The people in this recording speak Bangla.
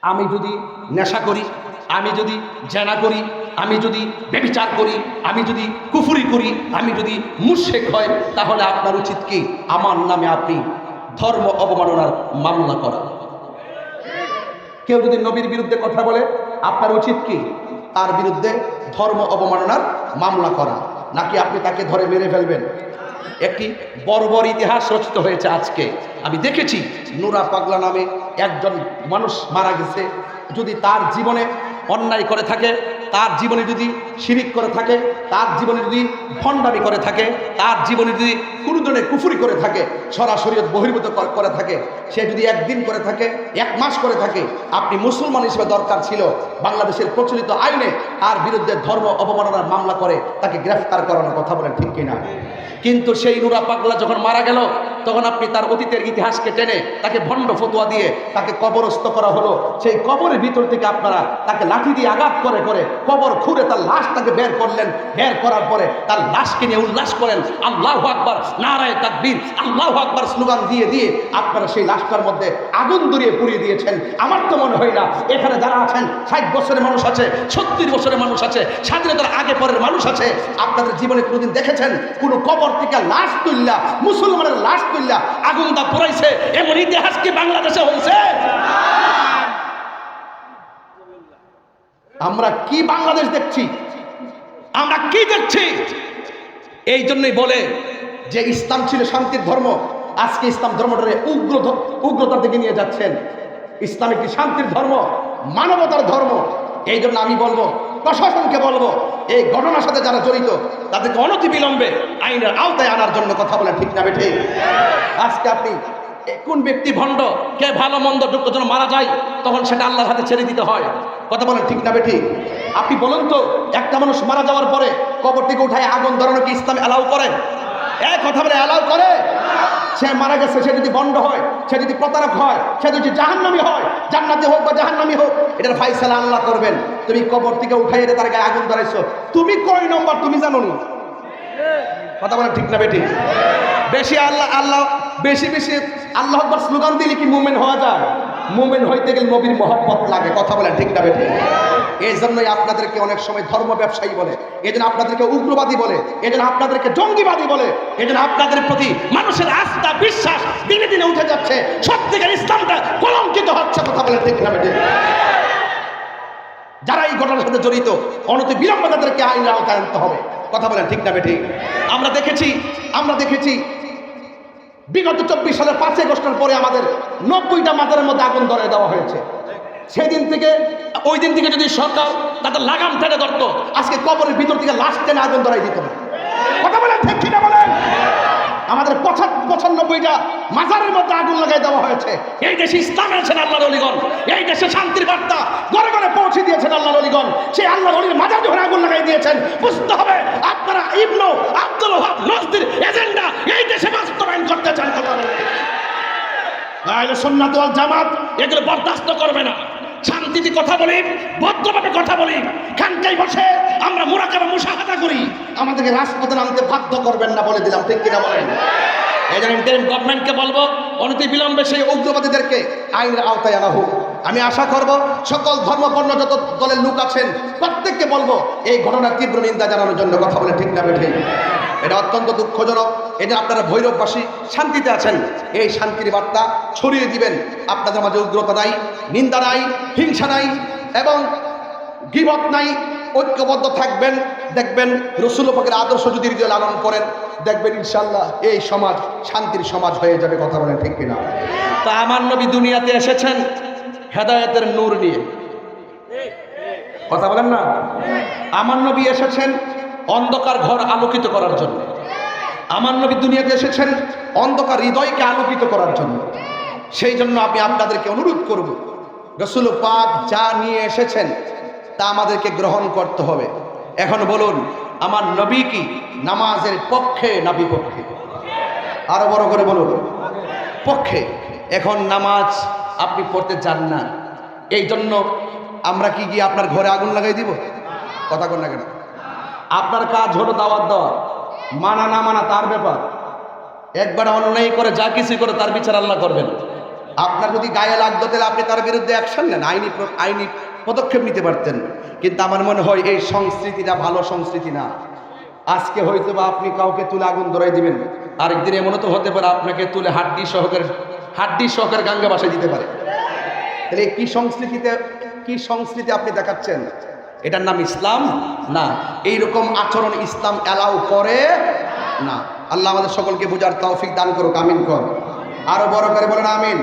আমি যদি নেশা করি, আমি যদি জেনা করি, আমি যদি ব্যভিচার করি, আমি যদি কুফরি করি, আমি যদি মুশরিক হয়, তাহলে আপনার উচিত কি আমার নামে আপনি ধর্ম অবমাননার মামলা করা। কেউ যদি নবীর বিরুদ্ধে কথা বলে আপনার উচিত কি তার বিরুদ্ধে ধর্ম অবমাননার মামলা করা, নাকি আপনি তাকে ধরে মেরে ফেলবেন? একটি বর্বর ইতিহাস রচিত হয়েছে আজকে। আমি দেখেছি নুরা পাগলা নামে একজন মানুষ মারা গেছে। যদি তার জীবনে অন্যায় করে থাকে, তার জীবনে যদি শিরিক করে থাকে, তার জীবনে যদি ভণ্ডামি করে থাকে, তার জীবনে যদি কোনো ধরনের কুফরি করে থাকে, সরাসরি বহির্ভূত করে থাকে, সে যদি একদিন করে থাকে, এক মাস করে থাকে, আপনি মুসলমান হিসেবে দরকার ছিল বাংলাদেশের প্রচলিত আইনে তার বিরুদ্ধে ধর্ম অবমাননার মামলা করে তাকে গ্রেফতার করানোর কথা বলেন, ঠিক কিনা? কিন্তু সেই নুরা পাগলা যখন মারা গেল, তখন আপনি তার অতীতের ইতিহাসকে টেনে তাকে ভণ্ড ফতোয়া দিয়ে তাকে কবরস্থ করা হলো। সেই কবরের ভিতর থেকে আপনারা তাকে লাঠি দিয়ে আঘাত করে করে কবর খুঁড়ে তার লাশটাকে বের করলেন। বের করার পরে তার লাশকে নিয়ে উল্লাস করেন, আল্লাহু আকবার, নারায়ে তাকবীর, আল্লাহু আকবার স্লোগান দিয়ে দিয়ে আপনারা সেই লাশটার মধ্যে আগুন ধরিয়ে পুড়িয়ে দিয়েছেন। আমার তো মনে হয় না এখানে যারা আছেন 60 বছরের মানুষ আছে, 36 বছরের মানুষ আছে, স্বাধীনতার আগে পরের মানুষ আছে, আপনাদের জীবনে কোনোদিন দেখেছেন কোনো কবর থেকে লাশ তুললা, মুসলমানের লাশ তুললা আগুন দা পুরাইছে? এমন ইতিহাস কি বাংলাদেশে হয়েছে? আমরা কি বাংলাদেশ দেখছি? আমরা কি দেখছি? এই জন্যই বলে যে ইসলাম ছিল শান্তির ধর্ম, আজকে ইসলাম ধর্মটারে উগ্রতার দিকে নিয়ে যাচ্ছেন। ইসলাম একটি শান্তির ধর্ম, মানবতার ধর্ম। এই জন্য আমি বলবো, প্রশাসনকে বলবো, এই ঘটনার সাথে যারা জড়িত তাদেরকে অনতিবিলম্বে আইনের আওতায় আনার জন্য কথা বলে, ঠিক না বেঠিক? আজকে আপনি কোন ব্যক্তি ভণ্ড, কে ভালো মন্দ যখন মারা যায় তখন সেটা আল্লাহর হাতে ছেড়ে দিতে হয়, কথা বলেন, ঠিক না বেঠিক? আপনি বলুন তো, একটা মানুষ মারা যাওয়ার পরে কবর থেকে উঠায় আগুন ধরানো কি ইসলাম অ্যালাউ করে? কথা বলে অ্যালাউ করে? সে মারা গেছে, সে যদি ভণ্ড হয়, সে যদি প্রতারক হয়, সে যদি জাহান্নামী হয়, জান্নাতি হোক বা জাহান্নামী হোক, এটার ফায়সালা আল্লাহ করবেন। তুমি কবর থেকে উঠাই এনে তার গায়ে আগুন ধরাইছো, তুমি কয় নম্বর তুমি জানো নি? কথা বলেন, ঠিক না বেঠিক? বেশি আল্লাহ আল্লাহ বেশি বেশি আল্লাহ আকবার স্লোগান দিলে কি মুমিন হওয়া যায়? মুমিন হইতে গেলে নবীর মহব্বত লাগে, কথা বলেন, ঠিক না বেঠিক? এই জন্যই আপনাদেরকে অনেক সময় ধর্ম ব্যবসায়ী বলে, এই জন্য আপনাদেরকে উগ্রবাদী বলে, এই জন্য আপনাদেরকে জঙ্গিবাদী বলে, এই জন্য আপনাদের প্রতি মানুষের আস্থা বিশ্বাস দিনে দিনে উঠে যাচ্ছে, সত্যিকার ইসলামটা কলঙ্কিত হচ্ছে, কথা বলেন, ঠিক না বেঠিক? যারা এই ঘটনার সাথে জড়িত অনতি বিলম্বে তাদেরকে আইনের আওতায় আনতে হবে, কথা বলেন, ঠিক না বেঠিক? আমরা দেখেছি বিগত 24 সালের 5 আগস্টের পরে আমাদের 90টা মাজারের মধ্যে আগুন ধরিয়ে দেওয়া হয়েছে। সেদিন থেকে ওই দিন থেকে যদি সরকার তাদের লাগাম টেনে ধরতো, আজকে কবরের ভিতর থেকে লাশ টেনে আগুন ধরাই দিত না, কথা বলেন, ঠিক কিনা বলেন? আমাদের 95টা মাজারের মধ্যে আগুন লাগাই দেওয়া হয়েছে। এই দেশে ইসলাম এনেছেন আল্লাহর ওলিগণ, এই দেশে শান্তির বার্তা ঘরে ঘরে পৌঁছে দিয়েছেন আল্লাহর ওলিগণ। সেই আল্লাহর ওলির মাজার যখন আগুন লাগাই দিয়েছেন, বুঝতে হবে আপনারা ইবনু আব্দুল ওয়াহাব নজদীর এজেন্ডা এই দেশে বাস্তবায়ন করতে চান, কথা বলেন। আহলে সুন্নাত ওয়াল জামাত এগুলো বরদাস্ত করবে না। শান্তিতে কথা বলি, ভদ্রভাবে কথা বলি, খানকায় বসে আমরা মুরাকাবা মুশাহাদা করি, আমাদেরকে রাজপথে নামতে বাধ্য করবেন না, বলে দিলাম, ঠিক কিনা বলেন? এই জন্য ইন্টারিম গভর্নমেন্টকে বলবো, অনতি বিলম্বে সেই উগ্রবাদীদেরকে আইনের আওতায় আনা হোক। আমি আশা করব সকল ধর্মবর্ণ যত দলের লোক আছেন প্রত্যেককে বলবো এই ঘটনার তীব্র নিন্দা জানানোর জন্য, কথা বলে, ঠিক না বেঠিক? এটা অত্যন্ত দুঃখজনক। এই যে আপনারা ভৈরববাসী শান্তিতে আছেন, এই শান্তির বার্তা ছড়িয়ে দিবেন। আপনাদের মাঝে উগ্রতা নাই, নিন্দা নাই, হিংসা নাই এবং গীবত নাই, ঐক্যবদ্ধ থাকবেন। দেখবেন রাসূল পাকের আদর্শ যদি হৃদয়ে লালন করেন, দেখবেন ইনশাআল্লাহ এই সমাজ শান্তির সমাজ হয়ে যাবে, কথা বলেন, ঠিক কিনা? তা আমার নবী দুনিয়াতে এসেছেন হেদায়েতের নূর নিয়ে, কথা বলেন না? আমার নবী এসেছেন অন্ধকার ঘর আলোকিত করার জন্য। আমার নবী দুনিয়াতে এসেছেন অন্ধকার হৃদয়কে আলোকিত করার জন্য। সেই জন্য আমি আপনাদেরকে অনুরোধ করব, রাসূল পাক যা নিয়ে এসেছেন তা আমাদেরকে গ্রহণ করতে হবে। এখন বলুন, আমার নবী কি নামাজের পক্ষে না বিপক্ষে? আরো বড় করে বলুন, পক্ষে। এখন নামাজ আপনি পড়তে চান না, এই জন্য আমরা কি গিয়ে আপনার ঘরে আগুন লাগাই দিব? কথা কন না কেন? আপনার কাজ হলো দাওয়াত দেওয়া, মানা না মানা তার ব্যাপার। একবার অন্যায় করে যা কিছু করে তার বিচার আল্লাহ করবেন। আপনার যদি গায়ে লাগতো তাহলে আপনি তার বিরুদ্ধে অ্যাকশন নেন, আইনি পদক্ষেপ নিতে পারতেন। কিন্তু আমার মনে হয় এই সংস্কৃতিটা ভালো সংস্কৃতি না। আজকে হয়তো বা আপনি কাউকে তুলে আগুন ধরাই দিবেন, আরেকদিন এমনও তো হতে পারে আপনাকে তুলে হাড্ডি সহকারে গাঙ্গে বাসায় দিতে পারে। তাহলে কি সংস্কৃতি আপনি দেখাচ্ছেন? এটার নাম ইসলাম না। এইরকম আচরণ ইসলাম অ্যালাউ করে না। আল্লাহ আমাদের সকলকে বোঝার তৌফিক দান করুক, আমিন কর। আরো বড় করে বলেন আমিন।